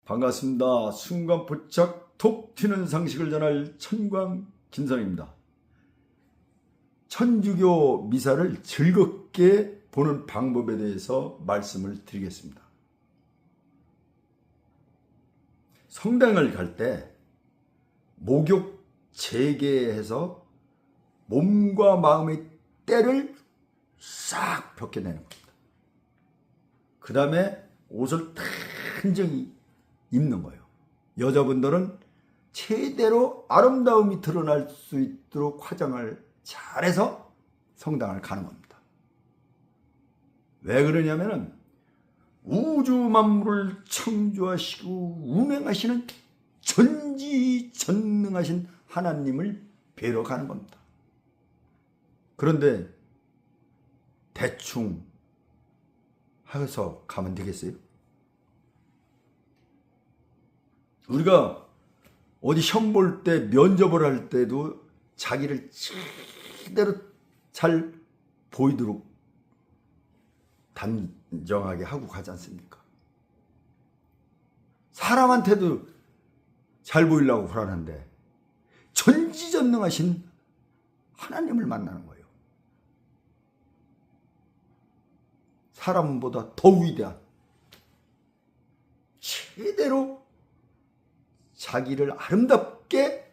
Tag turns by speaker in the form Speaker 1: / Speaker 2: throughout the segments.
Speaker 1: 반갑습니다. 순간 포착 톡 튀는 상식을 전할 천광 김선입니다. 천주교 미사를 즐겁게 보는 방법에 대해서 말씀을 드리겠습니다. 성당을 갈 때 목욕 재개해서 몸과 마음의 때를 싹 벗겨내는 겁니다. 그 다음에 옷을 단정히 입는 거예요. 여자분들은 최대로 아름다움이 드러날 수 있도록 화장을 잘해서 성당을 가는 겁니다. 왜 그러냐면은 우주 만물을 창조하시고 운행하시는 전지전능하신 하나님을 뵈러 가는 겁니다. 그런데 대충 해서 가면 되겠어요? 우리가 어디 시험 볼 때 면접을 할 때도 자기를 제대로 잘 보이도록 단정하게 하고 가지 않습니까? 사람한테도 잘 보이려고 그러는데 전지전능하신 하나님을 만나는 거예요. 사람보다 더 위대한 제대로 자기를 아름답게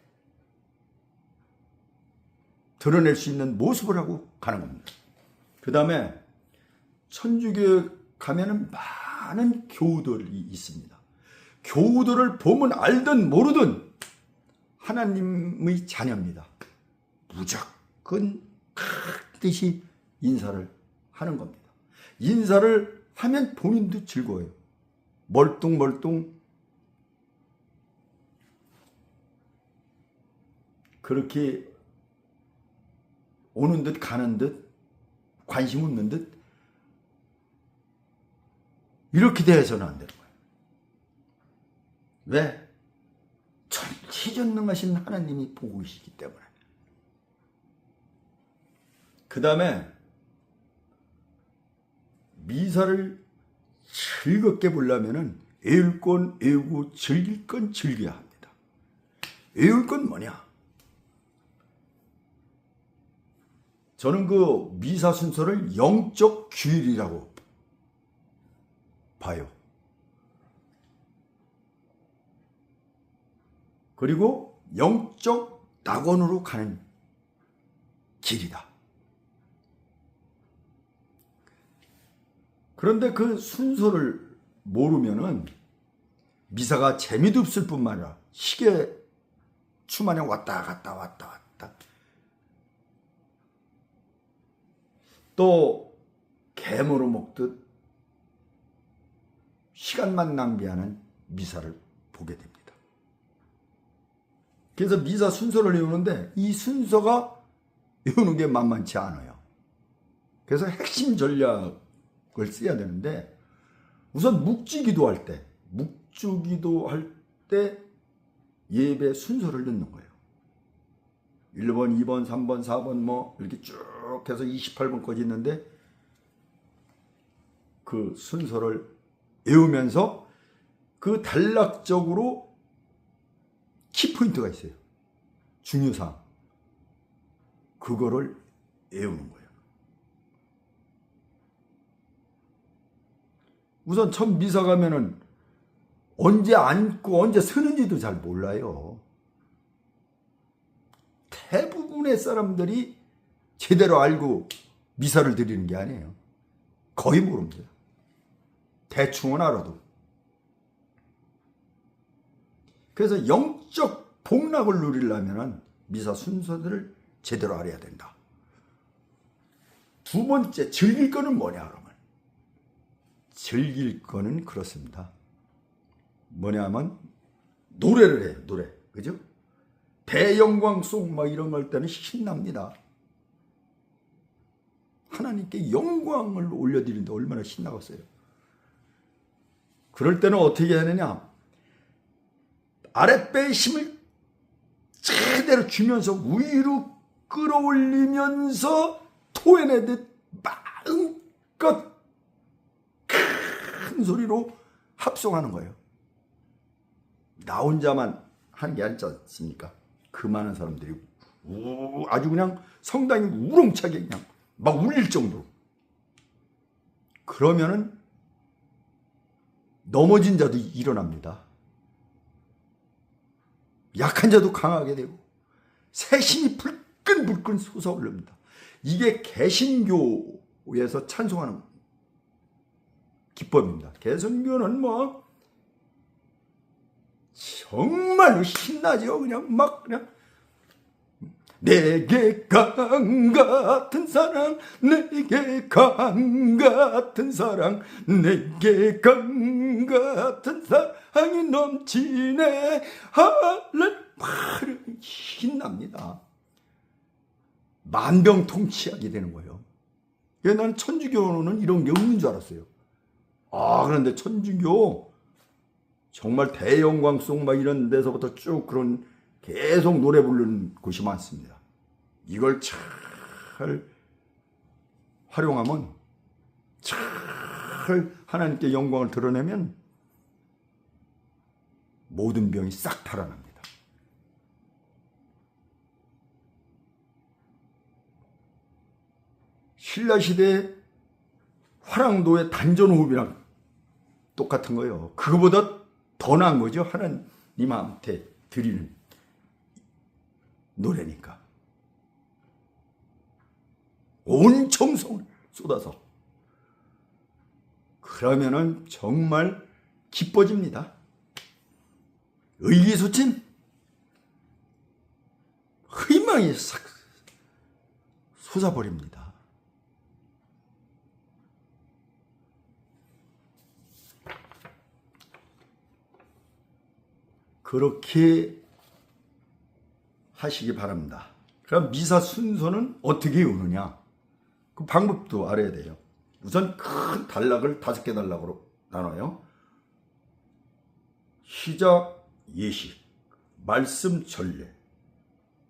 Speaker 1: 드러낼 수 있는 모습을 하고 가는 겁니다. 그 다음에 천주교에 가면은 많은 교우들이 있습니다. 교우들을 보면 알든 모르든 하나님의 자녀입니다. 무조건 반드시 인사를 하는 겁니다. 인사를 하면 본인도 즐거워요. 멀뚱멀뚱 그렇게 오는 듯 가는 듯 관심 없는 듯 이렇게 대해서는 안 되는 거예요. 왜? 전지전능하신 하나님이 보고 계시기 때문에. 그 다음에 미사를 즐겁게 보려면은 애울 건 애우고 즐길 건 즐겨야 합니다. 애울 건 뭐냐? 저는 그 미사 순서를 영적 규율이라고 봐요. 그리고 영적 낙원으로 가는 길이다. 그런데 그 순서를 모르면은 미사가 재미도 없을 뿐만 아니라 시계 추마냥 왔다 갔다 왔다 갔다 또 개모로 먹듯 시간만 낭비하는 미사를 보게 됩니다. 그래서 미사 순서를 외우는데 이 순서가 외우는 게 만만치 않아요. 그래서 핵심 전략을 써야 되는데 우선 묵주기도 할 때 예배 순서를 넣는 거예요. 1번, 2번, 3번, 4번 뭐 이렇게 쭉 해서 28번까지 있는데 그 순서를 외우면서 그 단락적으로 키포인트가 있어요. 중요사항. 그거를 외우는 거예요. 우선 첫 미사 가면은 언제 앉고 언제 서는지도 잘 몰라요. 대부분의 사람들이 제대로 알고 미사를 드리는 게 아니에요. 거의 모릅니다. 대충은 알아도. 그래서 영적 복락을 누리려면 미사 순서들을 제대로 알아야 된다. 두 번째, 즐길 거는 뭐냐 그러면. 즐길 거는 그렇습니다. 뭐냐면 노래를 해요. 노래. 그죠? 대영광송 막 이런 걸 때는 신납니다. 하나님께 영광을 올려드리는데 얼마나 신나겠어요. 그럴 때는 어떻게 하느냐? 아랫배의 힘을 제대로 주면서 위로 끌어올리면서 토해내듯 마음껏 큰 소리로 합성하는 거예요. 나 혼자만 하는 게 아니지 않습니까? 그 많은 사람들이 아주 그냥 성당이 우렁차게 그냥 막 울릴 정도로. 그러면은 넘어진 자도 일어납니다. 약한 자도 강하게 되고 새심이 불끈불끈 솟아오릅니다. 이게 개신교에서 찬송하는 기법입니다. 개신교는 뭐 정말로 신나죠. 그냥 막 그냥 내게 강 같은 사랑, 내게 강 같은 사랑, 내게 강 같은 사랑이 넘치네. 할렐루야. 신납니다. 만병통치하게 되는 거예요. 난 천주교는 이런 게 없는 줄 알았어요. 그런데 천주교 정말 대영광송 막 이런 데서부터 쭉 그런 계속 노래 부르는 곳이 많습니다. 이걸 잘 활용하면, 잘 하나님께 영광을 드러내면 모든 병이 싹 달아납니다. 신라시대 화랑도의 단전호흡이랑 똑같은 거예요. 그거보다 더 나은 거죠. 하나님한테 드리는 노래니까. 온 정성을 쏟아서. 그러면은 정말 기뻐집니다. 의기소침, 희망이 싹 솟아버립니다. 그렇게 하시기 바랍니다. 그럼 미사 순서는 어떻게 외우느냐? 그 방법도 알아야 돼요. 우선 큰 단락을 5개 단락으로 나눠요. 시작 예식, 말씀 전례,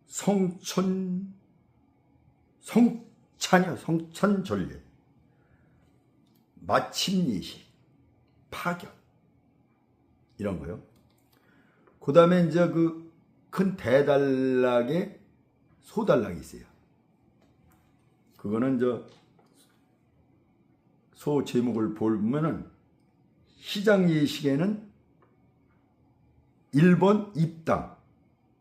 Speaker 1: 성찬 전례, 마침 예식, 파견, 이런 거요. 그 다음에 이제 그 큰 대단락에 소단락이 있어요. 그거는 소 제목을 보면은 시작 예식에는 1번 입당,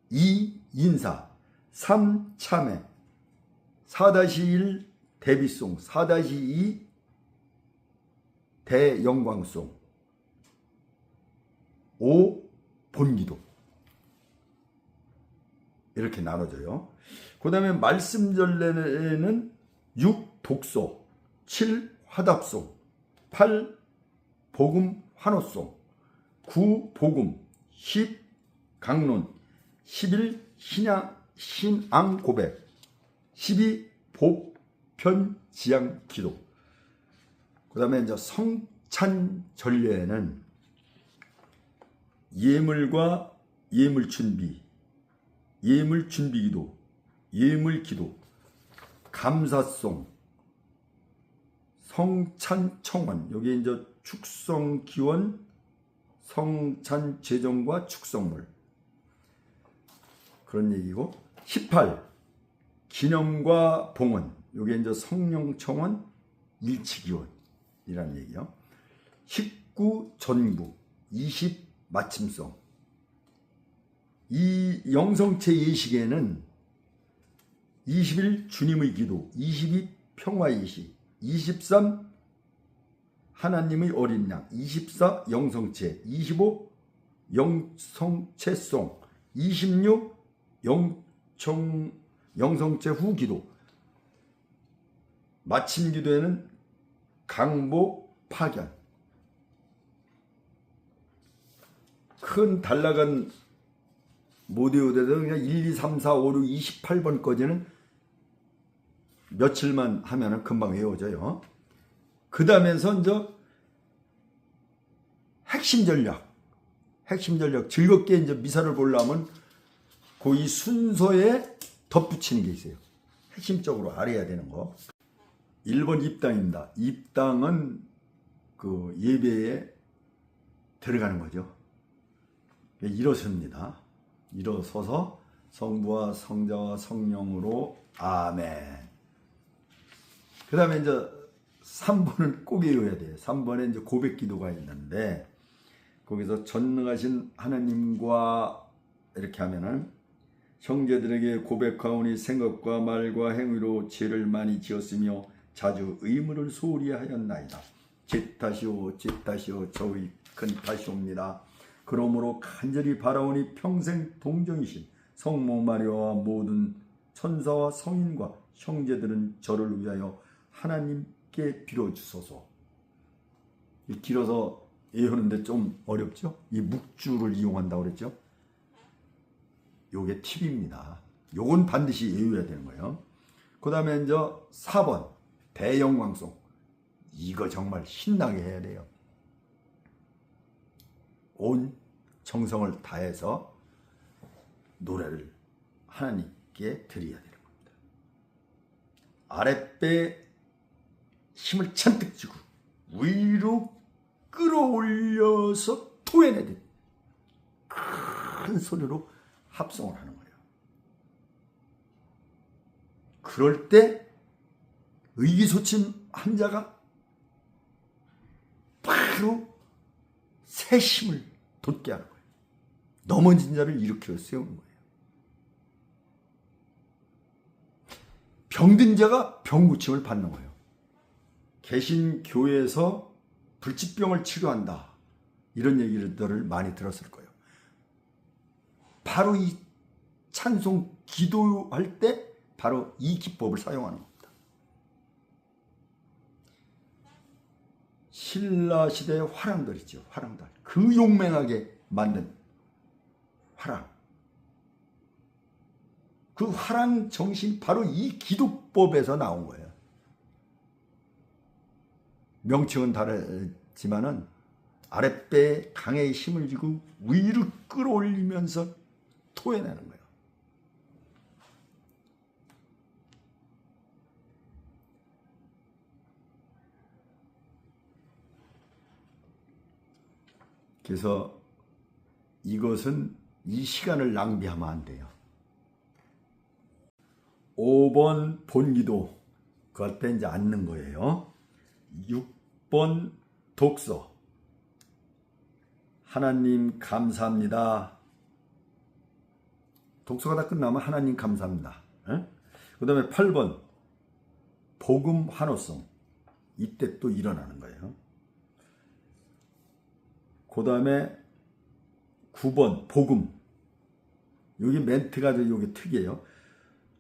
Speaker 1: 2 인사, 3 참회, 4-1 대비송, 4-2 대영광송, 5 본기도, 이렇게 나눠져요. 그 다음에 말씀 전례는 6 독소, 7 화답송, 8 복음 환호송, 9 복음, 10 강론, 11 신앙 고백, 12 보편 지향 기도. 그 다음에 이제 성찬 전례는 예물과 예물 준비, 예물 준비 기도, 예물 기도, 감사송, 성찬 청원, 여기 이제 축성 기원, 성찬 재정과 축성물, 그런 얘기고, 18 기념과 봉헌, 여기 이제 성령 청원, 일치 기원이라는 얘기요. 19 전부, 20 마침성. 이 영성체 예식에는 21 주님의 기도, 22 평화 예식, 23 하나님의 어린 양, 24 영성체, 25 영성체송, 26 영성체 후 기도, 마침 기도에는 강보 파견. 큰 단락은 못 외우더라도 그냥 1, 2, 3, 4, 5, 6, 28번까지는 며칠만 하면은 금방 외워져요. 그 다음에서 이제 핵심 전략 즐겁게 이제 미사를 보려면 그 이 순서에 덧붙이는 게 있어요. 핵심적으로 알아야 되는 거. 1번 입당입니다. 입당은 그 예배에 들어가는 거죠. 일어섭니다. 일어서서 성부와 성자와 성령으로 아멘. 그 다음에 이제 3번은 꼭 외워야 돼요. 3번에 이제 고백 기도가 있는데, 거기서 전능하신 하나님과 이렇게 하면은, 형제들에게 고백하오니 생각과 말과 행위로 죄를 많이 지었으며 자주 의무를 소홀히 하였나이다. 제 탓이오 제 탓이오 저의 큰 탓이옵니다. 그러므로 간절히 바라오니 평생 동정이신 성모 마리아와 모든 천사와 성인과 형제들은 저를 위하여 하나님께 빌어주소서. 길어서 외우는데 좀 어렵죠? 이 묵주를 이용한다고 그랬죠? 요게 팁입니다. 요건 반드시 외워야 되는 거예요. 그 다음에 이제 4번 대영광송. 이거 정말 신나게 해야 돼요. 온 정성을 다해서 노래를 하나님께 드려야 되는 겁니다. 아랫배에 힘을 잔뜩 주고 위로 끌어올려서 토해내듯 큰 소리로 합성을 하는 거예요. 그럴 때 의기소침한 자가 바로 새 힘을 돋게 하는 거예요. 넘어진 자를 일으켜 세우는 거예요. 병든 자가 병고침을 받는 거예요. 개신 교회에서 불치병을 치료한다, 이런 얘기들을 많이 들었을 거예요. 바로 이 찬송 기도할 때 바로 이 기법을 사용하는 겁니다. 신라 시대의 화랑들이죠. 화랑들. 그 용맹하게 만든 화랑. 그 화랑 정신, 바로 이 기도법에서 나온 거예요. 명칭은 다르지만은 아랫배에 강에 힘을 주고 위로 끌어올리면서 토해내는 거예요. 그래서 이것은 이 시간을 낭비하면 안 돼요. 5번 본기도, 그 앞에 이제 앉는 거예요. 6번 독서. 하나님 감사합니다. 독서가 다 끝나면 하나님 감사합니다. 그 다음에 8번 복음 환호성. 이때 또 일어나는 거예요. 그 다음에 9번 복음. 여기 멘트가 여기 특이해요.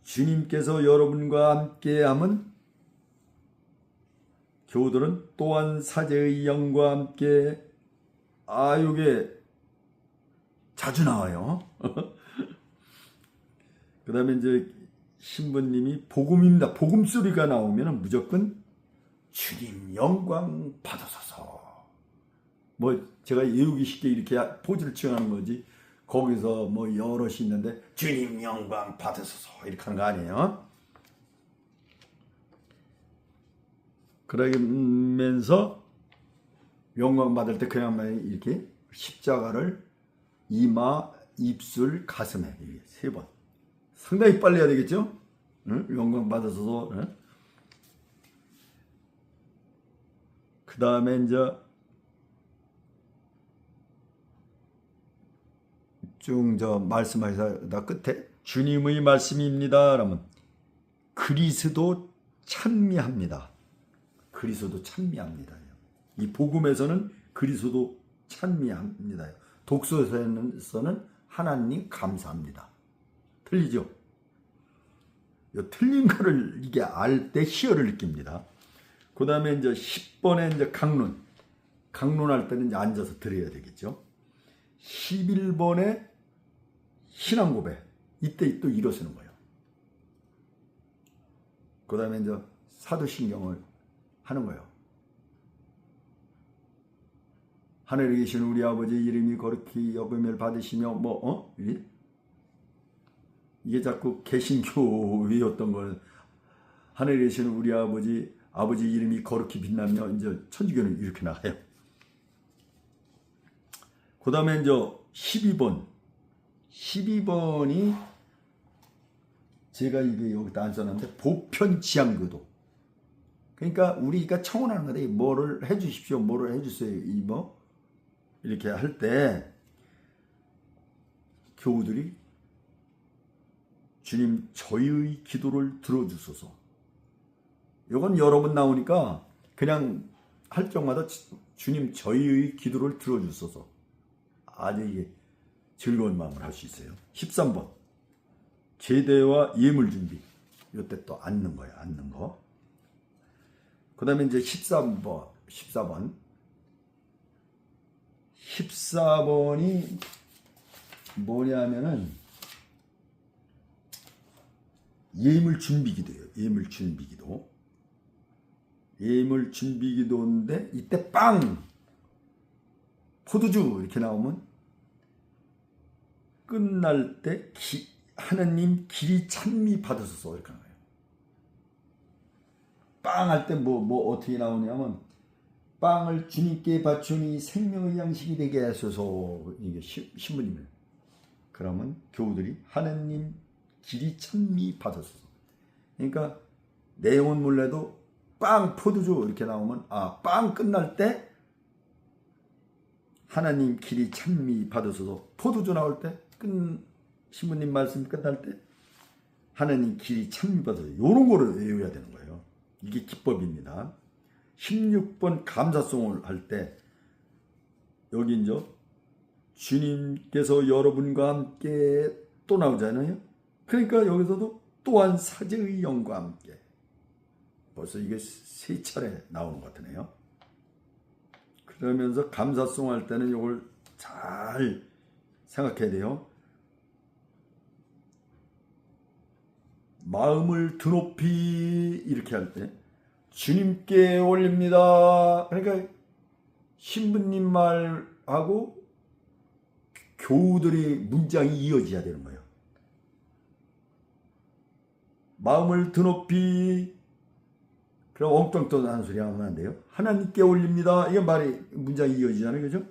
Speaker 1: 주님께서 여러분과 함께함은 교우들은 또한 사제의 영과 함께. 요게 자주 나와요. 그 다음에 이제 신부님이 복음입니다. 복음 소리가 나오면 무조건 주님 영광 받으소서. 뭐 제가 외우기 쉽게 이렇게 포즈를 취하는 거지, 거기서 뭐 여럿이 있는데 주님 영광 받으소서 이렇게 하는 거 아니에요. 그러면서 영광 받을 때 그냥 이렇게 십자가를 이마, 입술, 가슴에 이렇게 3번. 상당히 빨리 해야 되겠죠? 응? 영광 받으소서. 응? 그 다음에 이제 쭉 말씀하시다 끝에 주님의 말씀입니다 그러면 그리스도 찬미합니다. 그리스도 찬미합니다. 이 복음에서는 그리스도 찬미합니다. 독서에서는 하나님 감사합니다. 틀리죠? 이 틀린 거를 이게 알 때 희열을 느낍니다. 그 다음에 이제 10번에 이제 강론할 때는 이제 앉아서 들어야 되겠죠. 11번에 신앙 고백. 이때 또 일어서는 거예요. 그 다음에 이제 사도신경을 하는 거예요. 하늘에 계신 우리 아버지 이름이 거룩히 여김을 받으시며 이게 자꾸 개신교였던 걸, 하늘에 계신 우리 아버지 이름이 거룩히 빛나며, 이제 천주교는 이렇게 나가요. 그 다음에 이제 12번. 12번이 제가 이게 여기다 안 써놨는데 보편지향교도. 그러니까 우리가 청원하는 건데 뭐를 해주십시오, 뭐를 해주세요, 이 뭐 이렇게 할 때 교우들이 주님 저희의 기도를 들어주소서. 이건 여러 번 나오니까 그냥 할 적마다 주님 저희의 기도를 들어주소서. 아주 이게 즐거운 마음을 할 수 있어요. 13번 제대와 예물 준비. 이때 또 앉는 거예요. 앉는 거. 그 다음에 이제 14번 14번이 뭐냐면은 예물 준비기도예요. 예물 준비기도. 예물 준비기도인데 이때 빵 포도주 이렇게 나오면 끝날 때 하나님 길이 찬미 받으소서 이렇게 나와요. 빵 할 때 뭐 어떻게 나오냐면 빵을 주님께 바치니 생명의 양식이 되게 하소서. 이게 신부님이에요. 그러면 교우들이 하나님 길이 찬미 받으소서. 그러니까 내용은 몰라도 빵 포도주 이렇게 나오면 빵 끝날 때 하나님 길이 찬미 받으소서. 포도주 나올 때 신부님 말씀 끝날 때 하나님 길이 찬미 받으소서. 이런 거를 외워야 되는 거예요. 이게 기법입니다. 16번 감사송을 할 때 여기 이제 주님께서 여러분과 함께 또 나오잖아요. 그러니까 여기서도 또한 사제의 영과 함께. 벌써 이게 3차례 나오는 것 같으네요. 그러면서 감사송 할 때는 이걸 잘 생각해야 돼요. 마음을 드높이 이렇게 할 때 주님께 올립니다. 그러니까 신부님 말하고 교우들의 문장이 이어져야 되는 거예요. 마음을 드높이. 그럼 엉뚱뚱 하는 소리 하면 안 돼요. 하나님께 올립니다. 이게 문장이 이어지잖아요. 그죠?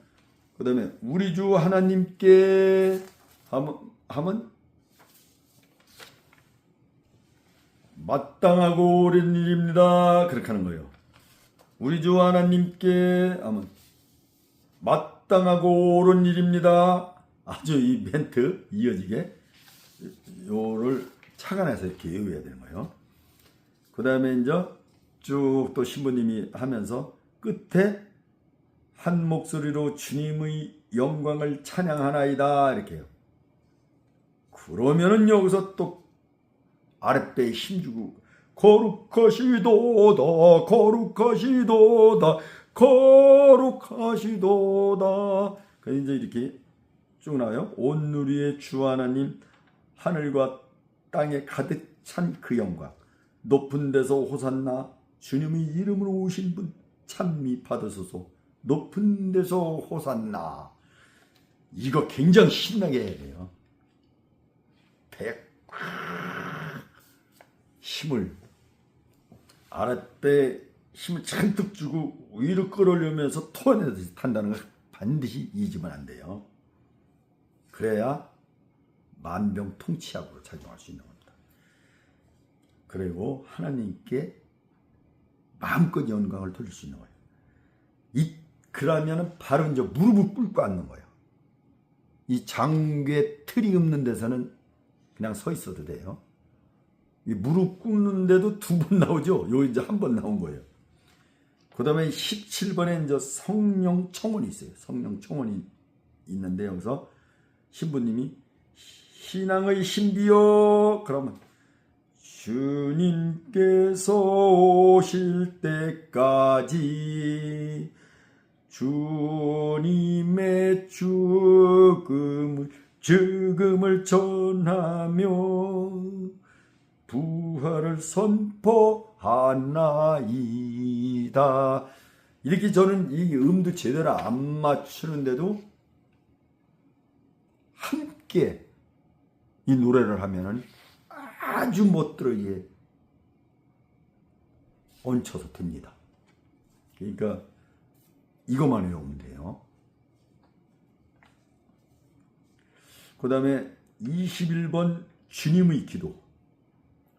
Speaker 1: 그 다음에 우리 주 하나님께 하면 마땅하고 옳은 일입니다. 그렇게 하는 거예요. 우리 주 하나님께 하면 마땅하고 옳은 일입니다. 아주 이 멘트 이어지게 요를 착안해서 이렇게 외워야 되는 거예요. 그 다음에 이제 쭉 또 신부님이 하면서 끝에 한 목소리로 주님의 영광을 찬양하나이다 이렇게 해요. 그러면은 여기서 또 아랫배에 힘주고 거룩하시도다 거룩하시도다 거룩하시도다. 그래서 이제 이렇게 쭉 나와요. 온 누리의 주 하나님 하늘과 땅에 가득 찬 그 영광 높은 데서 호산나 주님의 이름으로 오신 분 찬미 받으소서. 높은 데서 호산나. 이거 굉장히 신나게 해야 돼요. 힘을 아랫배 힘을 잔뜩 주고 위로 끌어올리면서 토해내듯이 탄다는 걸 반드시 잊으면 안 돼요. 그래야 만병통치약으로 작용할 수 있는 겁니다. 그리고 하나님께 마음껏 영광을 돌릴 수 있는 거예요. 그러면은 바로 이제 무릎을 꿇고 앉는 거예요. 이 장괴 틀이 없는 데서는 그냥 서 있어도 돼요. 이 무릎 꿇는데도 2번 나오죠. 요 이제 1번 나온 거예요. 그 다음에 17번에 이제 성령 청혼이 있어요. 성령 청혼이 있는데 여기서 신부님이 신앙의 신비여 그러면 주님께서 오실 때까지 주님의 죽음을 전하며 부활을 선포하나이다. 이렇게 저는 이 음도 제대로 안 맞추는데도 함께 이 노래를 하면은 아주 멋들어지게 얹혀서 됩니다. 그러니까 이것만 외우면 돼요. 그 다음에 21번 주님의 기도.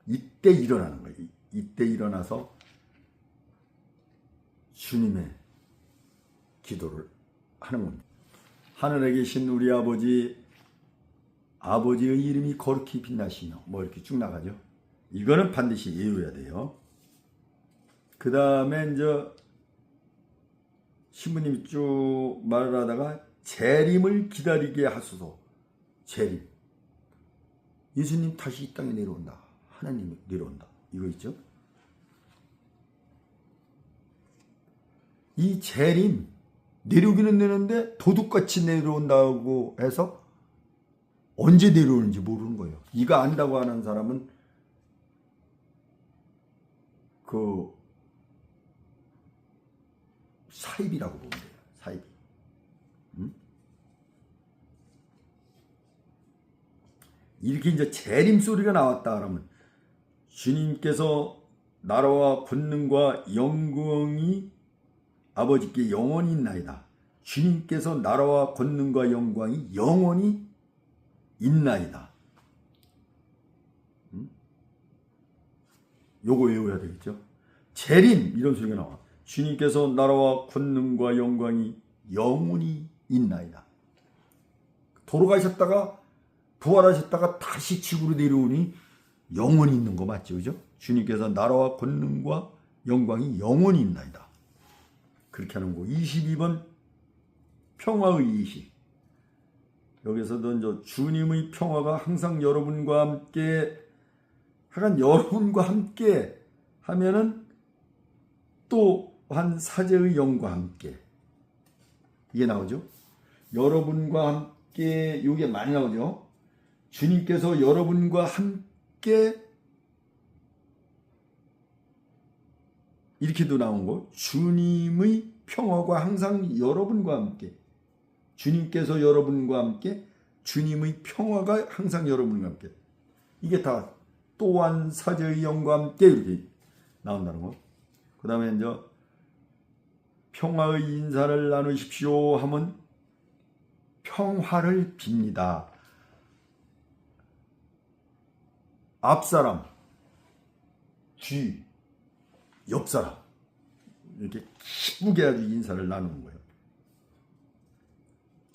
Speaker 1: 이때 일어나는 거예요. 이때 일어나서 주님의 기도를 하는 겁니다. 하늘에 계신 우리 아버지, 아버지의 이름이 거룩히 빛나시며 뭐 이렇게 쭉 나가죠. 이거는 반드시 외워야 돼요. 그 다음에 이제 신부님이 쭉 말을 하다가 재림을 기다리게 하소서. 재림. 예수님 다시 이 땅에 내려온다. 하나님이 내려온다. 이거 있죠. 이 재림, 내려오기는 내려오는데 도둑같이 내려온다고 해서 언제 내려오는지 모르는 거예요. 이거 안다고 하는 사람은 그 사입이라고 보면 돼요. 사입. 이렇게 이제 재림 소리가 나왔다 그러면 주님께서 나라와 권능과 영광이 아버지께 영원히 있나이다. 주님께서 나라와 권능과 영광이 영원히 있나이다. 요거 외워야 되겠죠. 재림 이런 소리가 나와. 주님께서 나라와 권능과 영광이 영원히 있나이다. 돌아가셨다가 부활하셨다가 다시 지구로 내려오니 영원히 있는 거 맞죠? 그죠? 주님께서 나라와 권능과 영광이 영원히 있나이다. 그렇게 하는 거. 22번 평화의 이식. 여기서도 이제 주님의 평화가 항상 여러분과 함께, 하여간 여러분과 함께 하면은 또한 사제의 영과 함께. 이게 나오죠? 여러분과 함께, 이게 많이 나오죠? 주님께서 여러분과 함께 이렇게도 나온 거. 주님의 평화가 항상 여러분과 함께. 주님께서 여러분과 함께, 주님의 평화가 항상 여러분과 함께. 이게 다 또한 사제의 영과 함께 이렇게 나온다는 거. 그 다음에 이제 평화의 인사를 나누십시오 하면 평화를 빕니다. 앞사람, 뒤, 옆사람 이렇게 기쁘게 아주 인사를 나누는 거예요.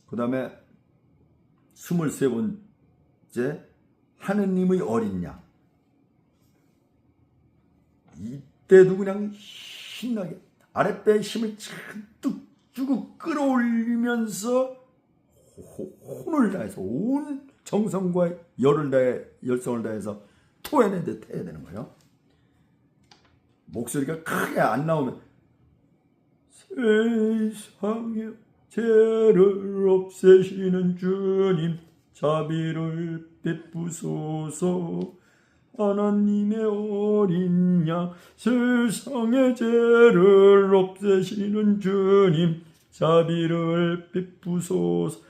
Speaker 1: 그 다음에 23번째 하느님의 어린 양. 이때도 그냥 신나게 아랫배에 힘을 잔뜩 주고 끌어올리면서 혼을 다해서 온 정성과 열성을 다해서 토해낸 듯 해야 되는 거예요. 목소리가 크게 안 나오면 세상에 죄를 없애시는 주님 자비를 베푸소서. 하나님의 어린 양 세상의 죄를 없애시는 주님 자비를 베푸소서.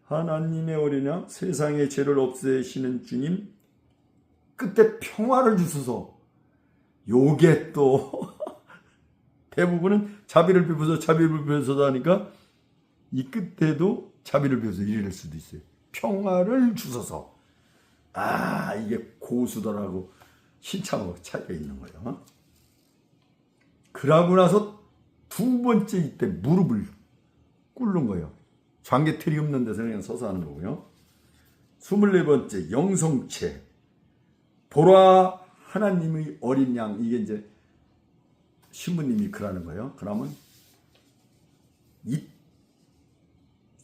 Speaker 1: 하나님의 어린 양 세상의 죄를 없애시는 주님 끝에 평화를 주소서. 요게 또 대부분은 자비를 베푸소서 자비를 베푸소서 하니까 이 끝에도 자비를 베푸소서 이럴 수도 있어요. 평화를 주소서. 아, 이게 고수더라고 신참하고 차이가 있는 거예요. 그러고 나서 두 번째 이때 무릎을 꿇는 거예요. 장계틀이 없는 데서 그냥 서서 하는 거고요. 24번째 영성체. 보라 하나님의 어린 양. 이게 이제 신부님이 그러는 거예요. 그러면 이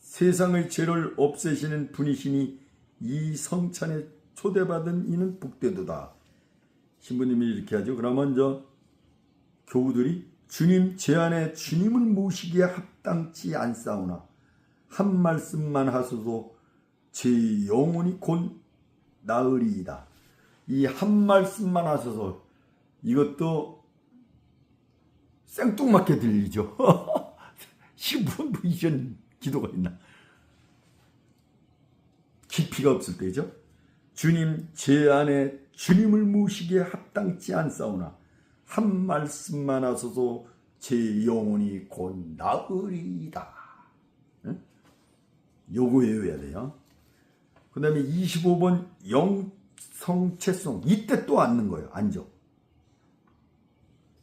Speaker 1: 세상의 죄를 없애시는 분이시니 이 성찬에 초대받은 이는 복되도다. 신부님이 이렇게 하죠. 그러면 저 교우들이 주님 제 안에 주님을 모시기에 합당치 않사오나 한 말씀만 하소서 제 영혼이 곧 나으리이다. 이 한 말씀만 하소서 이것도 생뚱맞게 들리죠. 신부 이전 기도가 있나? 깊이가 없을 때죠. 주님 제 안에 주님을 모시기에 합당치 않사오나 한 말씀만 하소서 제 영혼이 곧 나으리이다. 응? 요거 외워야 돼요. 그 다음에 25번 영성체송. 이때 또 앉는 거예요. 앉아.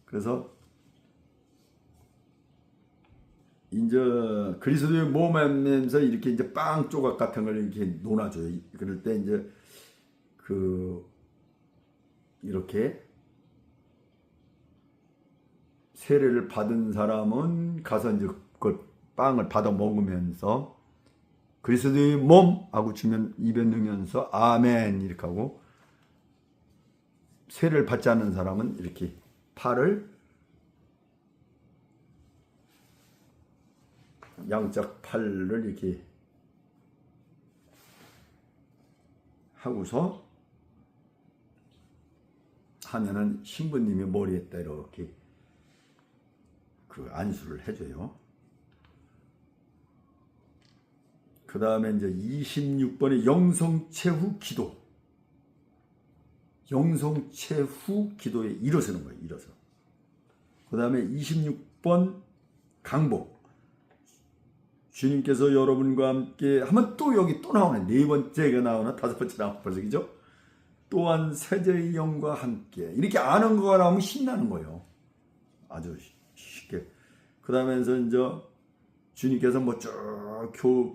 Speaker 1: 그래서 이제 그리스도의 몸 안에서 이렇게 이제 빵 조각 같은 걸 이렇게 놓아줘요. 그럴 때 이제 이렇게 세례를 받은 사람은 가서 이제 그 빵을 받아 먹으면서 그리스도의 몸 하고 주면 입에 넣으면서 아멘 이렇게 하고, 세례를 받지 않는 사람은 이렇게 팔을 양쪽 팔을 이렇게 하고서 하면은 신부님이 머리에다 이렇게 안수를 해줘요. 그 다음에 이제 26번에 영성체후 기도. 영성체후 기도에 일어서는 거예요. 일어서. 그 다음에 26번 강복. 주님께서 여러분과 함께 하면 또 여기 또 나오네. 네 번째가 나오나 다섯 번째 나오나 벌써 그죠? 또한 세제의 영과 함께. 이렇게 아는 거가 나오면 신나는 거예요. 아주 쉽게. 그 다음에서 이제 주님께서 뭐 쭉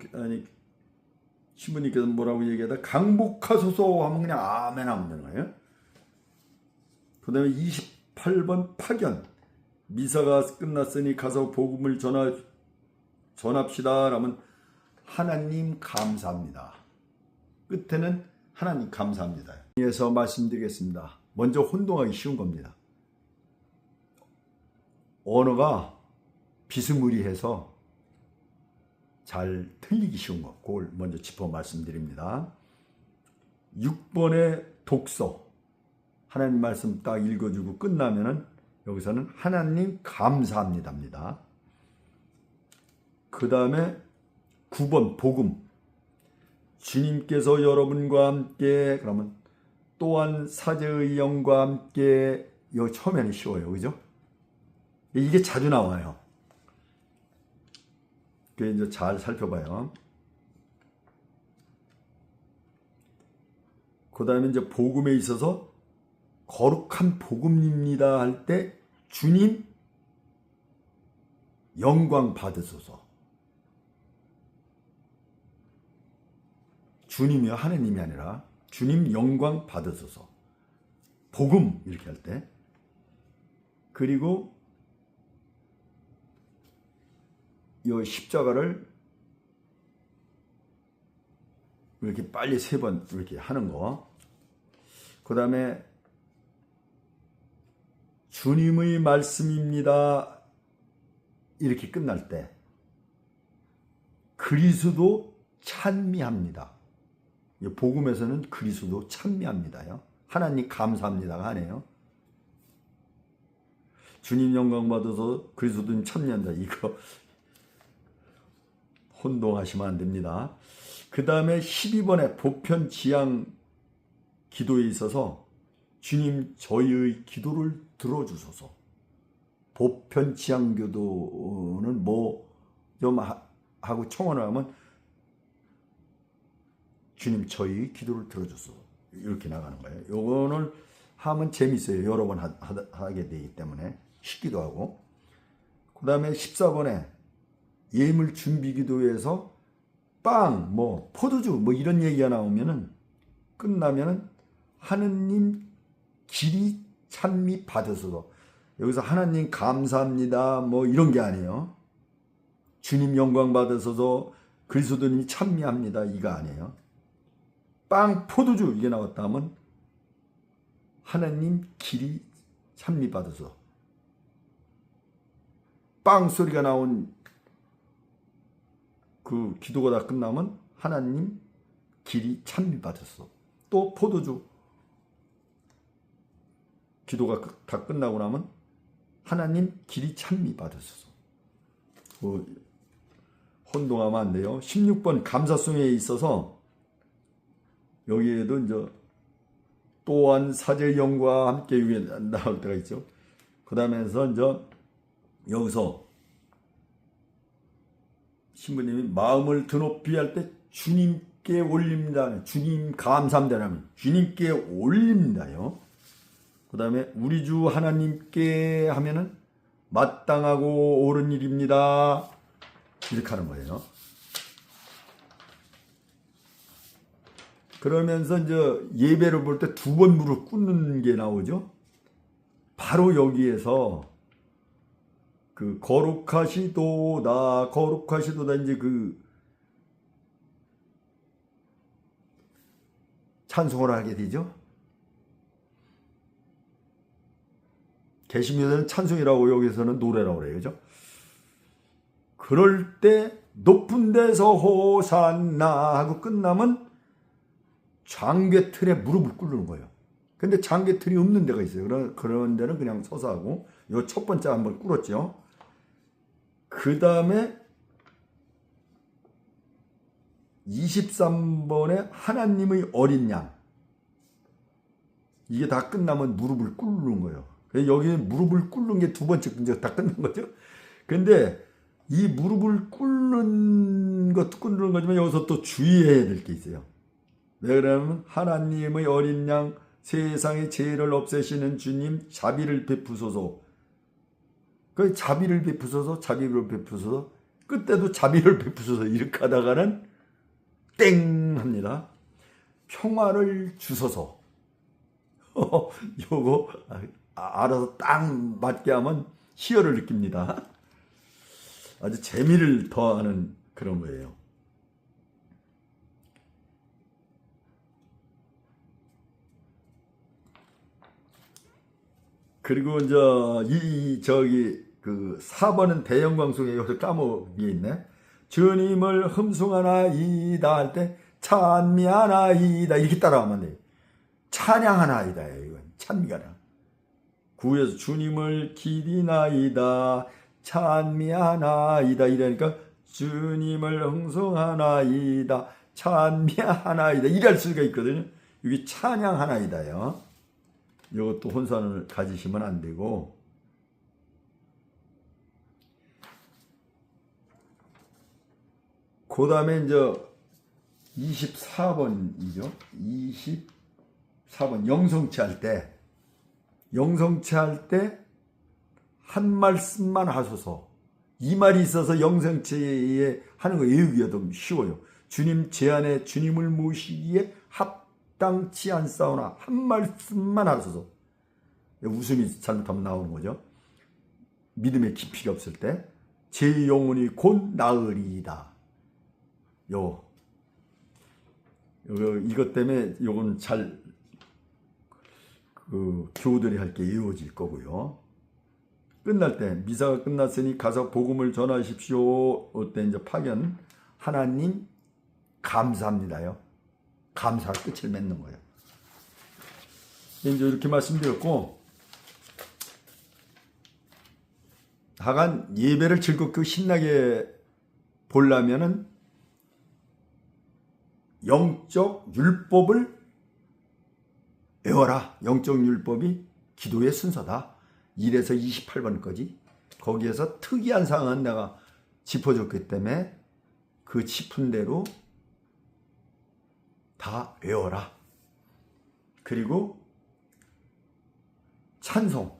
Speaker 1: 신부님께서 뭐라고 얘기하다 강복하소서 하면 그냥 아멘 하면 되는 거예요. 그 다음에 28번 파견. 미사가 끝났으니 가서 복음을 전합시다 라면 하나님 감사합니다. 끝에는 하나님 감사합니다. 에서 말씀드리겠습니다. 먼저 혼동하기 쉬운 겁니다. 언어가 비스무리해서 잘 틀리기 쉬운 거, 그걸 먼저 짚어 말씀드립니다. 6번의 독서. 하나님 말씀 딱 읽어주고 끝나면은 여기서는 하나님 감사합니다입니다. 그 다음에 9번 복음. 주님께서 여러분과 함께, 그러면 또한 사제의 영과 함께. 요 처음에는 쉬워요. 그죠? 이게 자주 나와요. 그 이제 잘 살펴봐요. 그 다음에 이제 복음에 있어서 거룩한 복음입니다 할 때 주님 영광 받으소서. 주님이요, 하느님이 아니라 주님 영광 받으소서. 복음 이렇게 할 때. 그리고 이 십자가를 이렇게 빨리 3번 이렇게 하는 거. 그 다음에 주님의 말씀입니다 이렇게 끝날 때 그리스도 찬미합니다. 복음에서는 그리스도 찬미합니다요. 하나님 감사합니다가 아니에요. 주님 영광 받아서 그리스도님 찬미한다. 이거 혼동하시면 안 됩니다. 그 다음에 12번에 보편 지향 기도에 있어서 주님 저희의 기도를 들어주소서. 보편 지향 기도는 뭐 좀 하고 청원을 하면 주님 저희 기도를 들어주소서. 이렇게 나가는 거예요. 요거는 하면 재밌어요. 여러 번 하게 되기 때문에 쉽기도 하고. 그 다음에 14번에 예물 준비 기도에서 빵, 뭐 포도주 뭐 이런 얘기가 나오면은 끝나면은 하느님 길이 찬미 받으소서. 여기서 하나님 감사합니다 뭐 이런 게 아니에요. 주님 영광 받으소서 그리스도님이 찬미합니다 이거 아니에요. 빵, 포도주 이게 나왔다 하면 하나님 길이 찬미 받으소서. 빵 소리가 나온 그 기도가 다 끝나면 하나님 길이 찬미 받으소서. 또 포도주 기도가 다 끝나고 나면 하나님 길이 찬미 받으소서. 혼동하면 안 돼요. 16번 감사송에 있어서 여기에도 이제 또한 사제 영과 함께 위에 나올 때가 있죠. 그 다음에서 이제 여기서 신부님이 마음을 드높이 할 때 주님 주님께 올립니다. 주님 감사합니다라면 주님께 올립니다요. 그 다음에 우리 주 하나님께 하면은 마땅하고 옳은 일입니다. 이렇게 하는 거예요. 그러면서 이제 예배를 볼 때 두 번 무릎 꿇는 게 나오죠. 바로 여기에서 그 거룩하시도다 이제 그 찬송을 하게 되죠. 개신교들은 찬송이라고 여기서는 노래라고 그래요. 그죠? 그럴 때 높은 데서 호산나 하고 끝나면 장괴 틀에 무릎을 꿇는 거예요. 근데 장괴 틀이 없는 데가 있어요. 그런 데는 그냥 서서 하고 요 첫 번째 한번 꿇었죠. 그 다음에 23번에 하나님의 어린 양, 이게 다 끝나면 무릎을 꿇는 거예요. 여기는 무릎을 꿇는 게 두 번째 이제 다 끝난 거죠. 근데 이 무릎을 꿇는 거지만 여기서 또 주의해야 될 게 있어요. 왜 그러냐면 하나님의 어린 양, 세상의 죄를 없애시는 주님, 자비를 베푸소서. 그 자비를 베푸소서 그때도 자비를 베푸소서 이렇게 하다가는 땡 합니다. 평화를 주소서. 요거 알아서 딱 맞게 하면 희열을 느낍니다. 아주 재미를 더하는 그런 거예요. 그리고 이제 그 4번은 대영광송에 여기서 까먹이 있네. 주님을 흠숭하나이다 할 때 찬미하나이다 이렇게 따라하면 돼. 찬양하나이다 이건 찬미가라. 9에서 주님을 기리나이다 찬미하나이다 이러니까 주님을 흥성하나이다 찬미하나이다 이럴 수가 있거든요. 여기 찬양하나이다요. 이것도 혼선을 가지시면 안 되고, 그 다음에 이제 24번이죠. 24번 영성치 할 때 한 말씀만 하소서. 이 말이 있어서 영성치에 하는 거 외우기가 좀 쉬워요. 주님 제안에 주님을 모시기에 합당치 않사오나 한 말씀만 하소서. 웃음이 잘못하면 나오는 거죠. 믿음의 깊이가 없을 때 제 영혼이 곧 나으리이다. 이것 때문에 요건 잘 교우들이 할 게 이루어질 거고요. 끝날 때 미사가 끝났으니 가서 복음을 전하십시오. 그때 이제 파견 하나님 감사합니다요. 감사할 끝을 맺는 거예요. 이제 이렇게 말씀드렸고, 하간 예배를 즐겁고 신나게 보려면은 영적 율법을 외워라. 영적 율법이 기도의 순서다. 1에서 28번까지 거기에서 특이한 사항은 내가 짚어줬기 때문에 그 짚은 대로 다 외워라. 그리고 찬송,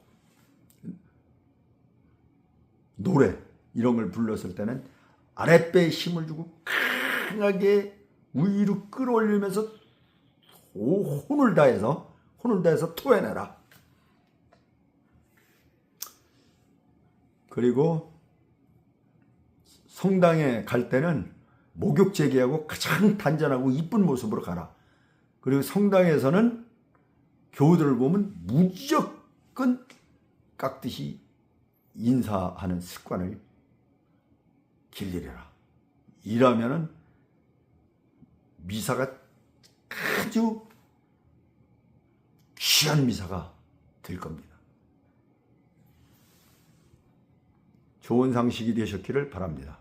Speaker 1: 노래 이런 걸 불렀을 때는 아랫배에 힘을 주고 강하게 위로 끌어올리면서 혼을 다해서 토해내라. 그리고 성당에 갈 때는 목욕 제기하고 가장 단전하고 이쁜 모습으로 가라. 그리고 성당에서는 교우들을 보면 무조건 깍듯이 인사하는 습관을 길들여라. 이러면은 미사가 아주 귀한 미사가 될 겁니다. 좋은 상식이 되셨기를 바랍니다.